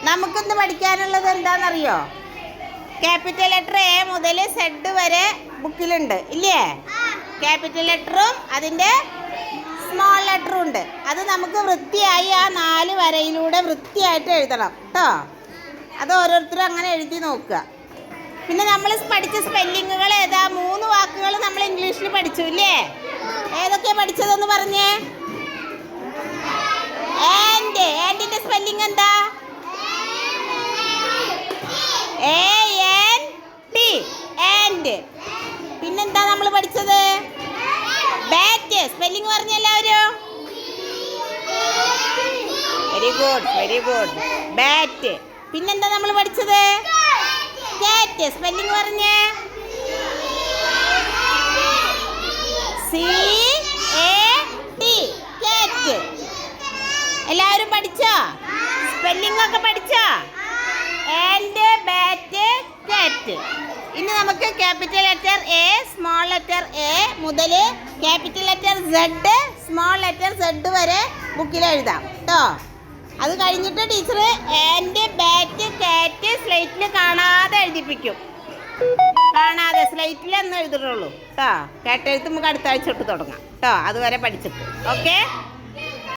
നമുക്കിന്ന് പഠിക്കാനുള്ളത് എന്താണെന്നറിയോ? ക്യാപിറ്റൽ ലെറ്റർ എ മുതൽ സെഡ് വരെ ബുക്കിലുണ്ട് ഇല്ലേ? ക്യാപിറ്റൽ ലെറ്ററും അതിൻ്റെ സ്മോൾ ലെറ്ററും ഉണ്ട്. അത് നമുക്ക് വൃത്തിയായി ആ 4 വരയിലൂടെ വൃത്തിയായിട്ട് എഴുതണം കേട്ടോ. അത് ഓരോരുത്തരും അങ്ങനെ എഴുതി നോക്കുക. പിന്നെ നമ്മൾ പഠിച്ച സ്പെല്ലിങ്ങുകൾ ഏതാ? 3 വാക്കുകൾ നമ്മൾ ഇംഗ്ലീഷിൽ പഠിച്ചു ഇല്ലേ? ഏതൊക്കെയാണ് പഠിച്ചതെന്ന് പറഞ്ഞേ. ആൻഡിൻ്റെ സ്പെല്ലിംഗ് എന്താ? AND and. പിന്നെന്താ നമ്മൾ പഠിച്ചത്? ബാറ്റ്. സ്പെല്ലിംഗ് പറഞ്ഞ എല്ലാവരും? Very good bat. പിന്നെന്താ നമ്മൾ പഠിച്ചത്? കാറ്റ്. സ്പെല്ലിംഗ് പറഞ്ഞേ. CAT കാറ്റ്. എല്ലാവരും പഠിച്ചോ? സ്പെല്ലിംഗ് ഒക്കെ പഠിച്ചോ? And bat cat. ഇനി നമുക്ക് capital letter A small letter A മുതൽ capital letter Z small letter Z വരെ ബുക്കിൽ എഴുതാം കേട്ടോ. അത് കഴിഞ്ഞിട്ട് ടീച്ചർ ആൻഡ് ബാറ്റ് കാറ്റ് സ്ലേറ്റിൽ കാണാതെ എഴുതിപ്പിക്കും. കാണാതെ സ്ലേറ്റിൽ ഒന്ന് എഴുതിട്ടുള്ളൂ കേട്ടോ. കേട്ടെഴുത്ത് നമുക്ക് അടുത്ത ആഴ്ച തൊട്ട് തുടങ്ങാം കേട്ടോ. അതുവരെ പഠിച്ചിട്ട് ഓക്കെ.